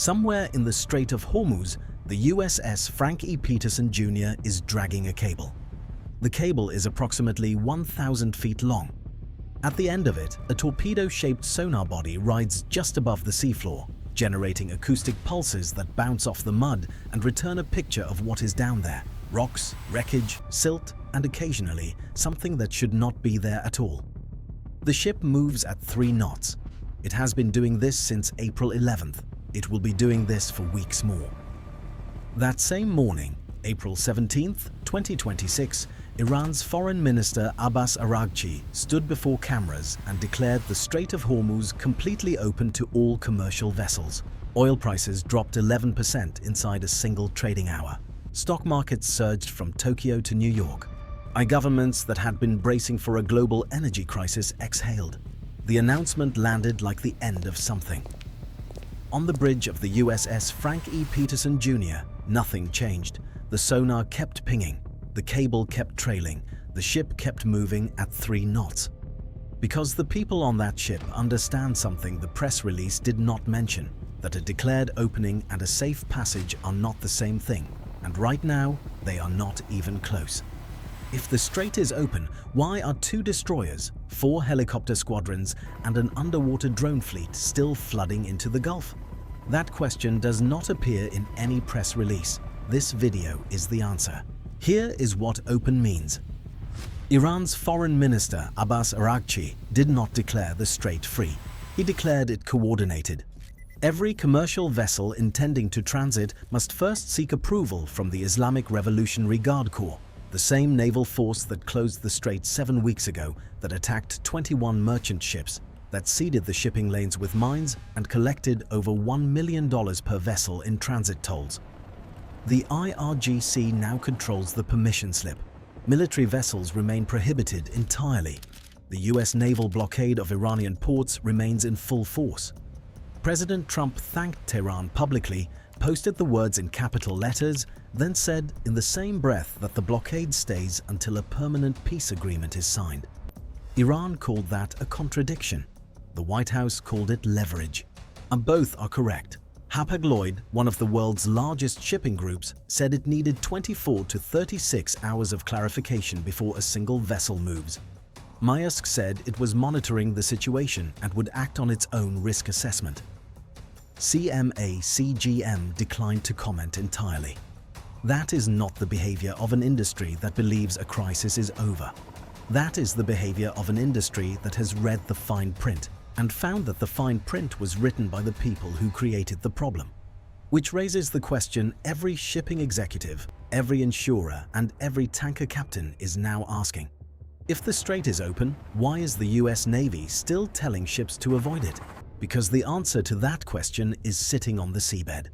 Somewhere in the Strait of Hormuz, the USS Frank E. Peterson Jr. is dragging a cable. The cable is approximately 1,000 feet long. At the end of it, a torpedo-shaped sonar body rides just above the seafloor, generating acoustic pulses that bounce off the mud and return a picture of what is down there: rocks, wreckage, silt, and occasionally something that should not be there at all. The ship moves at 3 knots. It has been doing this since April 11th. It will be doing this for weeks more. That same morning, April 17th, 2026, Iran's Foreign Minister Abbas Araghchi stood before cameras and declared the Strait of Hormuz completely open to all commercial vessels. Oil prices dropped 11% inside a single trading hour. Stock markets surged from Tokyo to New York. Governments that had been bracing for a global energy crisis exhaled. The announcement landed like the end of something. On the bridge of the USS Frank E. Peterson Jr., nothing changed. The sonar kept pinging, the cable kept trailing, the ship kept moving at 3 knots. Because the people on that ship understand something the press release did not mention, that a declared opening and a safe passage are not the same thing, and right now, they are not even close. If the strait is open, why are 2 destroyers, 4 helicopter squadrons, and an underwater drone fleet still flooding into the Gulf? That question does not appear in any press release. This video is the answer. Here is what open means. Iran's Foreign Minister Abbas Araghchi did not declare the strait free. He declared it coordinated. Every commercial vessel intending to transit must first seek approval from the Islamic Revolutionary Guard Corps, the same naval force that closed the strait 7 weeks ago, that attacked 21 merchant ships, that seeded the shipping lanes with mines and collected over $1 million per vessel in transit tolls. The IRGC now controls the permission slip. Military vessels remain prohibited entirely. The US naval blockade of Iranian ports remains in full force. President Trump thanked Tehran publicly, posted the words in capital letters, then said in the same breath that the blockade stays until a permanent peace agreement is signed. Iran called that a contradiction. The White House called it leverage. And both are correct. Hapag-Lloyd, one of the world's largest shipping groups, said it needed 24 to 36 hours of clarification before a single vessel moves. Maersk said it was monitoring the situation and would act on its own risk assessment. CMA-CGM declined to comment entirely. That is not the behavior of an industry that believes a crisis is over. That is the behavior of an industry that has read the fine print and found that the fine print was written by the people who created the problem. Which raises the question every shipping executive, every insurer, and every tanker captain is now asking. If the strait is open, why is the US Navy still telling ships to avoid it? Because the answer to that question is sitting on the seabed.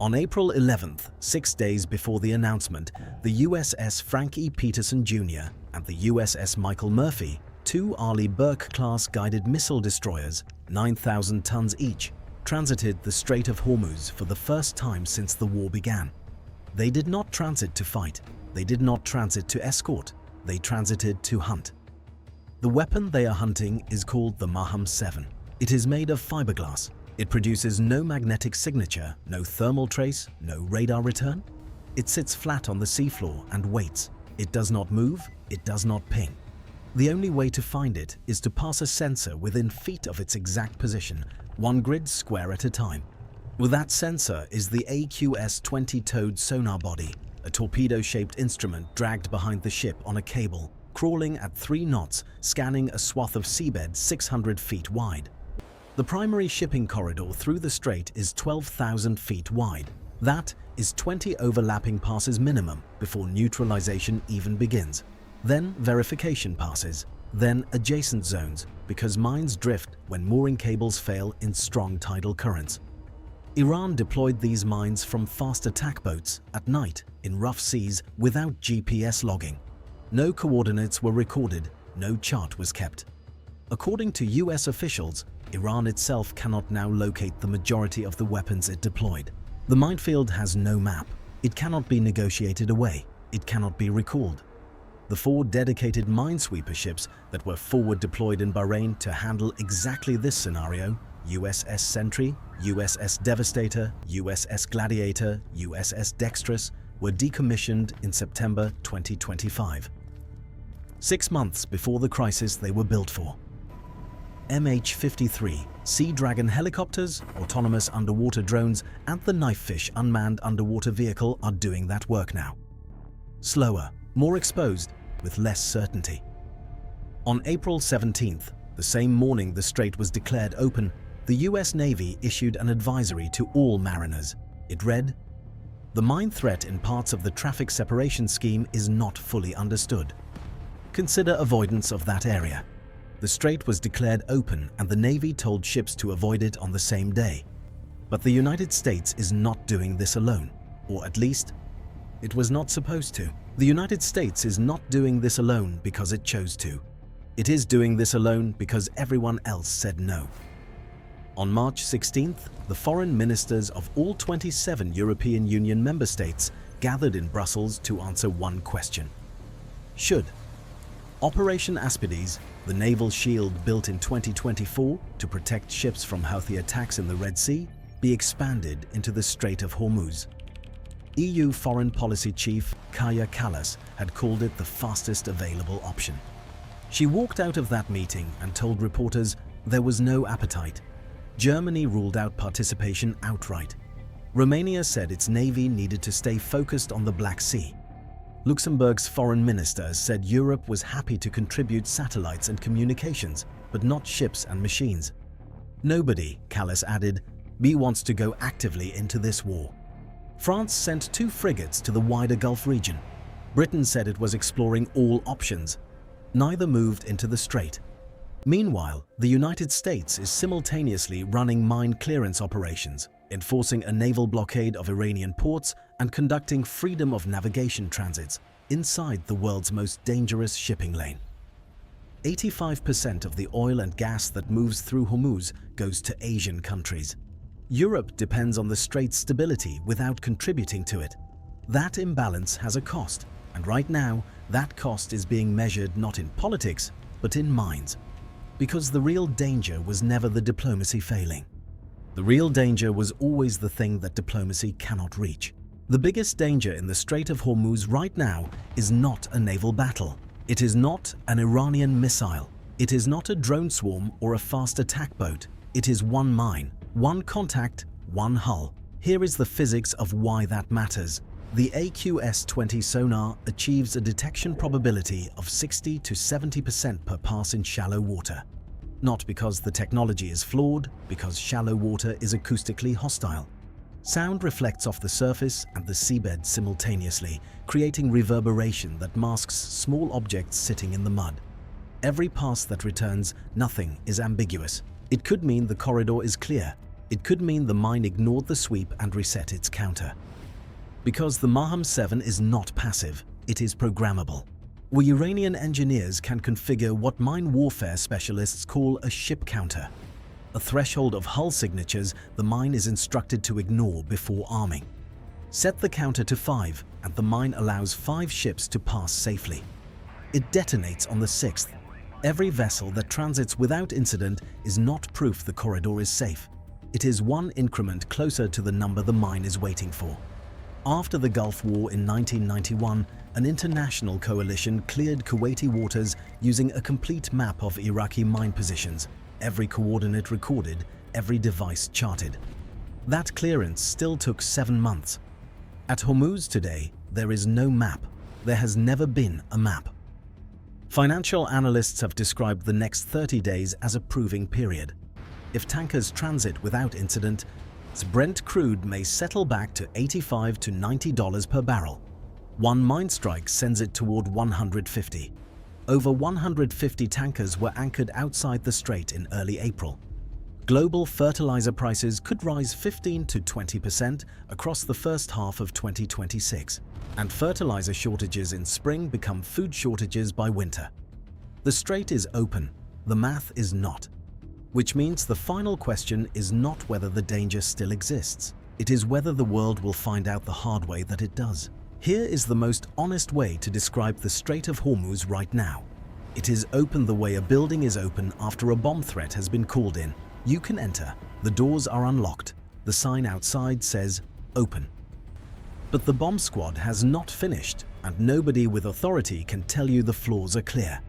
On April 11th, 6 days before the announcement, the USS Frank E. Peterson Jr. and the USS Michael Murphy, 2 Arleigh Burke-class guided missile destroyers, 9,000 tons each, transited the Strait of Hormuz for the first time since the war began. They did not transit to fight. They did not transit to escort. They transited to hunt. The weapon they are hunting is called the Maham 7. It is made of fiberglass. It produces no magnetic signature, no thermal trace, no radar return. It sits flat on the seafloor and waits. It does not move. It does not ping. The only way to find it is to pass a sensor within feet of its exact position, 1 grid square at a time. With that sensor is the AQS-20 towed sonar body, a torpedo-shaped instrument dragged behind the ship on a cable, crawling at 3 knots, scanning a swath of seabed 600 feet wide. The primary shipping corridor through the strait is 12,000 feet wide. That is 20 overlapping passes minimum before neutralization even begins. Then verification passes, then adjacent zones, because mines drift when mooring cables fail in strong tidal currents. Iran deployed these mines from fast attack boats at night in rough seas without GPS logging. No coordinates were recorded, no chart was kept. According to US officials, Iran itself cannot now locate the majority of the weapons it deployed. The minefield has no map. It cannot be negotiated away. It cannot be recalled. The 4 dedicated minesweeper ships that were forward deployed in Bahrain to handle exactly this scenario USS Sentry, USS Devastator, USS Gladiator, USS Dexterous were decommissioned in September 2025. 6 months before the crisis they were built for. MH-53, Sea Dragon helicopters, autonomous underwater drones, and the Knifefish unmanned underwater vehicle are doing that work now. Slower, more exposed, with less certainty. On April 17th, the same morning the strait was declared open, the US Navy issued an advisory to all mariners. It read, "The mine threat in parts of the traffic separation scheme is not fully understood. Consider avoidance of that area." The strait was declared open and the Navy told ships to avoid it on the same day. But the United States is not doing this alone, or at least, it was not supposed to. The United States is not doing this alone because it chose to. It is doing this alone because everyone else said no. On March 16th, the foreign ministers of all 27 European Union member states gathered in Brussels to answer one question. Should Operation Aspides, the naval shield built in 2024 to protect ships from Houthi attacks in the Red Sea, be expanded into the Strait of Hormuz? EU Foreign Policy Chief Kaja Kallas had called it the fastest available option. She walked out of that meeting and told reporters there was no appetite. Germany ruled out participation outright. Romania said its navy needed to stay focused on the Black Sea. Luxembourg's foreign minister said Europe was happy to contribute satellites and communications, but not ships and machines. Nobody, Kallas added, wants to go actively into this war. France sent 2 frigates to the wider Gulf region. Britain said it was exploring all options. Neither moved into the strait. Meanwhile, the United States is simultaneously running mine clearance operations, enforcing a naval blockade of Iranian ports and conducting freedom of navigation transits inside the world's most dangerous shipping lane. 85% of the oil and gas that moves through Hormuz goes to Asian countries. Europe depends on the strait's stability without contributing to it. That imbalance has a cost, and right now, that cost is being measured not in politics, but in minds. Because the real danger was never the diplomacy failing. The real danger was always the thing that diplomacy cannot reach. The biggest danger in the Strait of Hormuz right now is not a naval battle. It is not an Iranian missile. It is not a drone swarm or a fast attack boat. It is one mine, one contact, one hull. Here is the physics of why that matters. The AQS-20 sonar achieves a detection probability of 60 to 70% per pass in shallow water. Not because the technology is flawed, because shallow water is acoustically hostile. Sound reflects off the surface and the seabed simultaneously, creating reverberation that masks small objects sitting in the mud. Every pass that returns, nothing is ambiguous. It could mean the corridor is clear. It could mean the mine ignored the sweep and reset its counter. Because the Maham 7 is not passive, it is programmable. Where Iranian engineers can configure what mine warfare specialists call a ship counter, a threshold of hull signatures the mine is instructed to ignore before arming. Set the counter to 5 and the mine allows 5 ships to pass safely. It detonates on the 6th. Every vessel that transits without incident is not proof the corridor is safe. It is one increment closer to the number the mine is waiting for. After the Gulf War in 1991, an international coalition cleared Kuwaiti waters using a complete map of Iraqi mine positions, every coordinate recorded, every device charted. That clearance still took 7 months. At Hormuz today, there is no map. There has never been a map. Financial analysts have described the next 30 days as a proving period. If tankers transit without incident, Brent crude may settle back to $85 to $90 per barrel. One mine strike sends it toward 150. Over 150 tankers were anchored outside the strait in early April. Global fertilizer prices could rise 15 to 20% across the first half of 2026, and fertilizer shortages in spring become food shortages by winter. The strait is open, the math is not. Which means the final question is not whether the danger still exists. It is whether the world will find out the hard way that it does. Here is the most honest way to describe the Strait of Hormuz right now. It is open the way a building is open after a bomb threat has been called in. You can enter. The doors are unlocked. The sign outside says, "Open." But the bomb squad has not finished, and nobody with authority can tell you the floors are clear.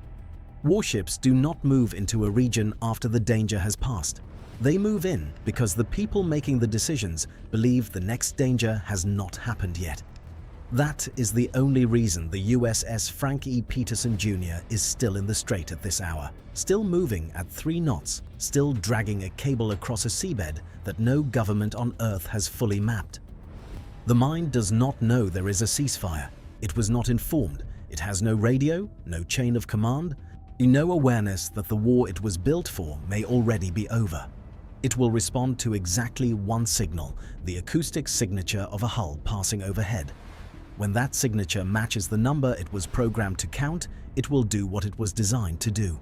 Warships do not move into a region after the danger has passed. They move in because the people making the decisions believe the next danger has not happened yet. That is the only reason the USS Frank E. Peterson Jr. is still in the strait at this hour, still moving at 3 knots, still dragging a cable across a seabed that no government on Earth has fully mapped. The mine does not know there is a ceasefire. It was not informed. It has no radio, no chain of command, no awareness that the war it was built for may already be over. It will respond to exactly one signal, the acoustic signature of a hull passing overhead. When that signature matches the number it was programmed to count, it will do what it was designed to do.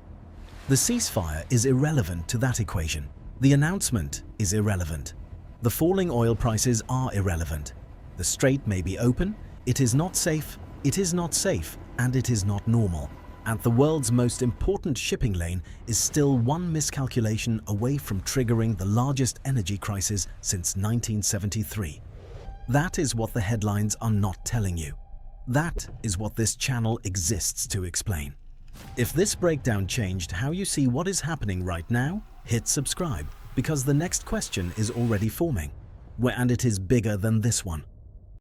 The ceasefire is irrelevant to that equation. The announcement is irrelevant. The falling oil prices are irrelevant. The strait may be open, it is not safe, and it is not normal. And the world's most important shipping lane is still one miscalculation away from triggering the largest energy crisis since 1973. That is what the headlines are not telling you. That is what this channel exists to explain. If this breakdown changed how you see what is happening right now, hit subscribe, because the next question is already forming, and it is bigger than this one.